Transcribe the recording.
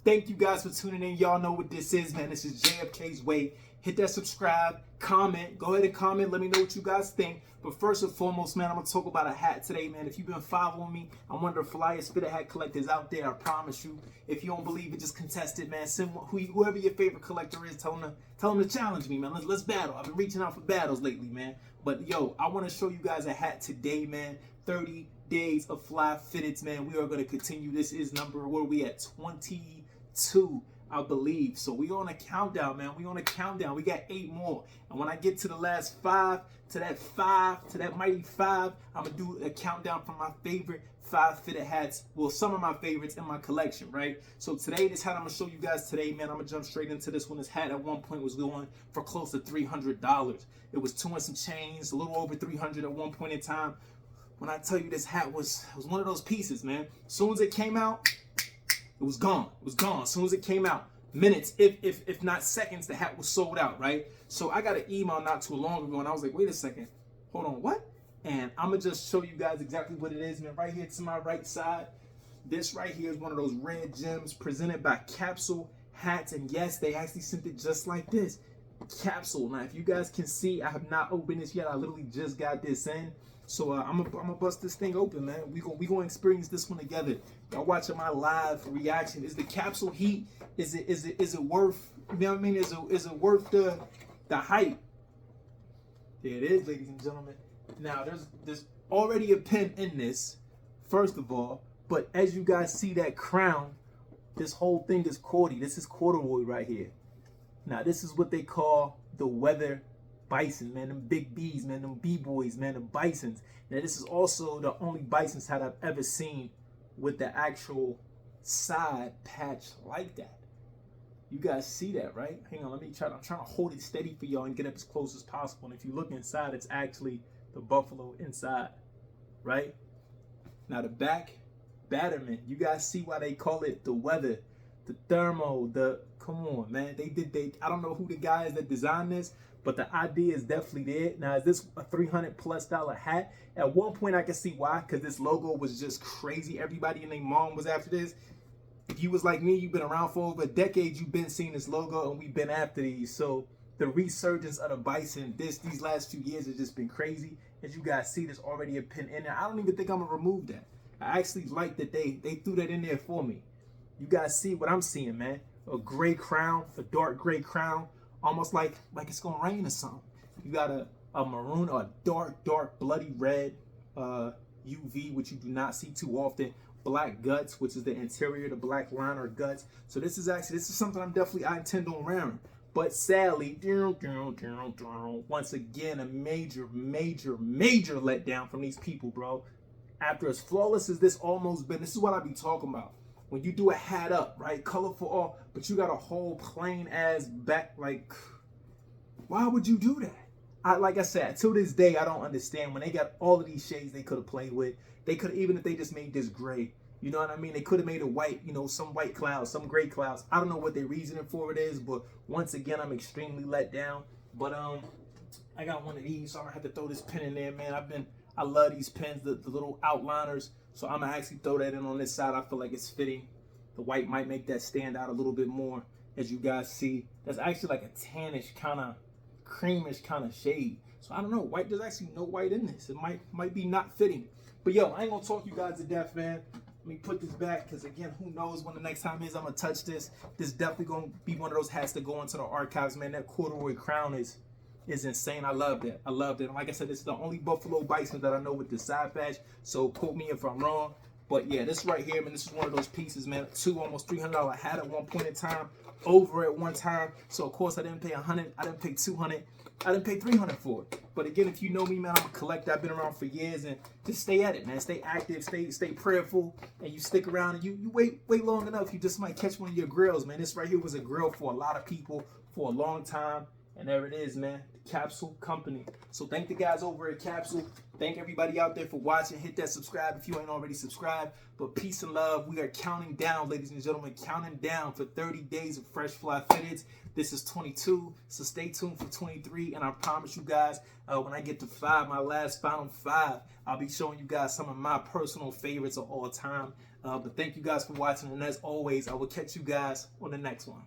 Thank you guys for tuning in. Y'all know what this is, man. This is JFK'S way. Hit that subscribe, comment. Go ahead and comment. Let me know what you guys think. But first and foremost, man, I'm going to talk about a hat today, man. If you've been following me, I'm one of the flyest fitted hat collectors out there. I promise you. If you don't believe it, just contest it, man. Send whoever your favorite collector is, tell them to challenge me, man. Let's battle. I've been reaching out for battles lately, man. But, yo, I want to show you guys a hat today, man. 30 days of fly fitteds, man. We are going to continue. This is number, what are we at? 22. I believe. So we on a countdown, man. We on a countdown. We got 8 more. And when I get to the last 5, to that mighty 5, I'm going to do a countdown from my favorite 5 fitted hats. Well, some of my favorites in my collection, right? So today, this hat I'm going to show you guys today, man, I'm going to jump straight into this one. This hat at one point was going for close to $300. It was 2 and some change, a little over 300 at one point in time. When I tell you this hat was one of those pieces, man. As soon as it came out, it was gone. It was gone. As soon as it came out, minutes, if not seconds, the hat was sold out, right? So I got an email not too long ago, and I was like, wait a second. Hold on, what? And I'm going to just show you guys exactly what it is, man. Right here to my right side, this right here is one of those red gems presented by Capsule hats. And yes, they actually sent it just like this. Capsule. Now, if you guys can see, I have not opened this yet. I literally just got this in. So I'm gonna bust this thing open, man. We gonna experience this one together. Y'all watching my live reaction. Is the capsule heat? Is it worth? You know what I mean? Is it worth the hype? There it is, ladies and gentlemen. Now there's already a pin in this, first of all. But as you guys see that crown, this whole thing is cordy. This is corduroy right here. Now this is what they call the weather Bison, man, them big B's, man, them B-boys, man, the Bisons. Now, this is also the only Bisons hat I've ever seen with the actual side patch like that. You guys see that, right? Hang on, I'm trying to hold it steady for y'all and get up as close as possible. And if you look inside, it's actually the buffalo inside, right? Now, the back, Batterman, you guys see why they call it the weather, the thermo, come on, man. I don't know who the guy is that designed this, but the idea is definitely there. Now, is this a $300+ hat? At one point, I can see why, because this logo was just crazy. Everybody and their mom was after this. If you was like me, you've been around for over a decade, you've been seeing this logo, and we've been after these. So the resurgence of the Bison, these last few years has just been crazy. As you guys see, there's already a pin in there. I don't even think I'm gonna remove that. I actually like that they threw that in there for me. You guys see what I'm seeing, man. A gray crown, a dark gray crown. Almost like it's gonna rain or something. You got a maroon or a dark bloody red UV, which you do not see too often. Black guts, which is the interior, the black line or guts. So this is something I intend on wearing. But sadly, once again, a major letdown from these people, bro. After as flawless as this almost been, this is what I be talking about. When you do a hat up, right, colorful all, but you got a whole plain ass back, like, why would you do that? Like I said, to this day, I don't understand. When they got all of these shades they could have played with, they could, even if they just made this gray, you know what I mean? They could have made a white, you know, some white clouds, some gray clouds. I don't know what their reasoning for it is, but once again, I'm extremely let down. But I got one of these, so I'm gonna have to throw this pin in there, man. I love these pins, the little outliners. So I'm gonna actually throw that in on this side. I feel like it's fitting. The white might make that stand out a little bit more. As you guys see, that's actually like a tannish kind of creamish kind of shade. So I don't know, white, there's actually no white in this. It might be not fitting. But yo, I ain't gonna talk you guys to death, man. Let me put this back, because again, who knows when the next time is I'm gonna touch this. This is definitely gonna be one of those hats that go into the archives, man. That corduroy crown is insane. I love that. I love that. And like I said, this is the only Buffalo Bison that I know with the side patch. So quote me if I'm wrong. But yeah, this right here, man, this is one of those pieces, man. Almost $300 hat at one point in time, over at one time. So of course I didn't pay $100. I didn't pay $200. I didn't pay $300 for it. But again, if you know me, man, I'm a collector. I've been around for years, and just stay at it, man. Stay active, stay prayerful, and you stick around, and you wait long enough, you just might catch one of your grails, man. This right here was a grail for a lot of people for a long time. And there it is, man, the Capsule Company. So thank the guys over at Capsule. Thank everybody out there for watching. Hit that subscribe if you ain't already subscribed. But peace and love. We are counting down, ladies and gentlemen, counting down for 30 days of fresh fly fitteds. This is 22, so stay tuned for 23. And I promise you guys, when I get to 5, my last final 5, I'll be showing you guys some of my personal favorites of all time. But thank you guys for watching, and as always, I will catch you guys on the next one.